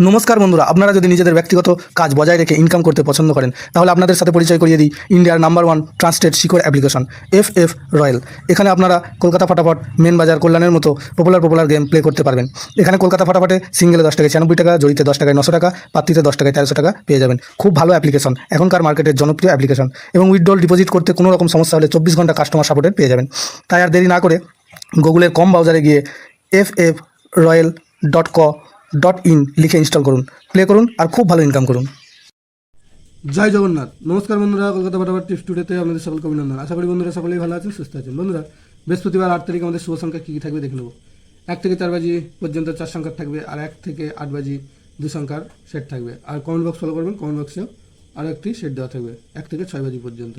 নমস্কার বন্ধুরা, আপনারা যদি নিজেদের ব্যক্তিগত কাজ বজায় রেখে ইনকাম করতে পছন্দ করেন তাহলে আপনাদের সাথে পরিচয় করিয়ে দিই ইন্ডিয়ার নাম্বার 1 ট্রান্সটেড শিকড় অ্যাপ্লিকেশন FF রয়্যাল। এখানে আপনারা কলকাতা ফাটাফট, মেন বাজার, কল্যাণের মতো পপুলার গেম প্লে করতে পারবেন। এখানে কলকাতা ফাটাফটে সিঙ্গেলে 10 টাকায় 96 টাকা, জড়িতে 10 টাকায় 900 টাকা, পাত্রিতে 10 টাকায় 1300 টাকা পেয়ে যাবেন। খুব ভালো অ্যাপ্লিকেশন, এখনকার মার্কেটের জনপ্রিয় অ্যাপ্লিকেশন এবং উইথড্রল ডিপোজিট করতে কোনো রকম সমস্যা হলে 24 ঘন্টা কাস্টমার সাপোর্টের পেয়ে যাবেন। তাই আর দেরি না করে গুগলের কম ব্রাউজারে গিয়ে ffroyal.co.in লিখে ইনস্টল করুন, প্লে করুন আর খুব ভালো ইনকাম করুন। জয় জগন্নাথ। নমস্কার বন্ধুরা, কলকাতা ফাটাফট টিপস টুডেতে আপনাদের সকলকে অভিনন্দন। আশা করি বন্ধুরা সকলেই ভালো আছেন, সুস্থ আছেন। বন্ধুরা, বৃহস্পতিবার 8 তারিখ আমাদের শুভ সংখ্যা কী কী থাকবে দেখে নেব। 1 থেকে 4 বাজি পর্যন্ত 4 সংখ্যার থাকবে, আর 1 থেকে 8 বাজি 2 সংখ্যার সেট থাকবে। আর কমেন্ট বক্স ফলো করবেন, কমেন্ট বক্সেও আরও একটি সেট দেওয়া থাকবে 1 থেকে 6 বাজি পর্যন্ত।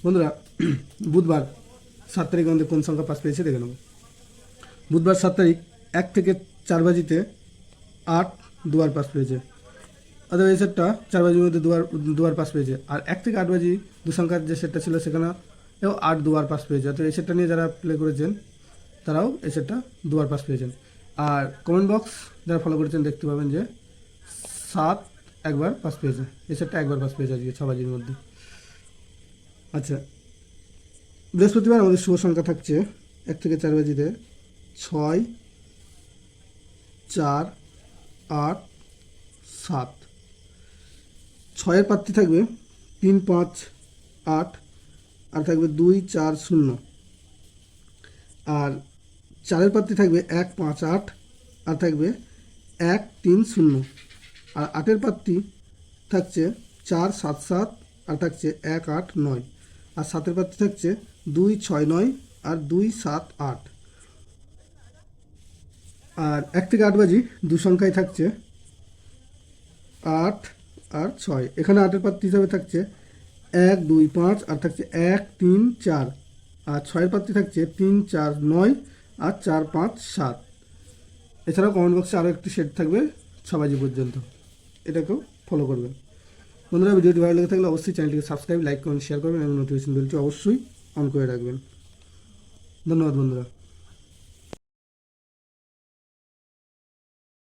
বন্ধুরা, বুধবার 7 তারিখ আমাদের কোন সংখ্যা পাস পেয়েছে দেখে নেব। বুধবার 7 তারিখ 1 থেকে 4 বাজিতে 8 দুয়ার পাস পেয়েছে, অর্থাৎ এই সেটটা 4 বাজির মধ্যে দুয়ার পাস পেয়েছে। আর 1 থেকে 8 বাজি 2 সংখ্যার যে সেটটা ছিল সেখানেও 8 দুয়ার পাস পেয়েছে, অর্থাৎ এই সেটটা নিয়ে যারা প্লে করেছেন তারাও এই সেটটা দুয়ার পাস পেয়েছেন। আর কমেন্ট বক্স যারা ফলো করেছেন দেখতে পাবেন যে 7 একবার পাস পেয়েছে, এই সেটটা একবার পাস পেয়েছে আজকে 6 বাজির মধ্যে। আচ্ছা, বৃহস্পতিবার আমাদের শুভ সংখ্যা থাকছে 1 থেকে 4 বাজিতে 6, 4, 8, 7। 6-এর প্রার্থী থাকবে 3, 5, 8, আর থাকবে 2, 4, 0। আর 4-এর প্রার্থী থাকবে 1, 5, 8, আর থাকবে 1, 3, 0। আর 8-এর প্রার্থী থাকছে 4, 7, 7, আর থাকছে 1, 8, 9। আর 7-এর প্রার্থী থাকছে 2, 6, 9, আর 2, 7, 8। আর 1 থেকে 8 বাজি 2 সংখ্যায় থাকছে 8 আর 6। এখানে 8-এর প্রার্থী হিসাবে থাকছে 1, 2, 5, আর থাকছে 1, 3, 4। আর 6-এর প্রার্থী থাকছে 3, 4, 9, আর 4, 5, 7। এছাড়াও কমেন্ট বক্সে আরও একটি সেট থাকবে 6 বাজি পর্যন্ত, এটাকেও ফলো করবেন। বন্ধুরা, ভিডিওটি ভালো লেগে থাকলে অবশ্যই চ্যানেলটিকে সাবস্ক্রাইব, লাইক, কমেন্ট, শেয়ার করবেন এবং নোটিফিকেশন বেলটি অবশ্যই অন করে রাখবেন। ধন্যবাদ বন্ধুরা।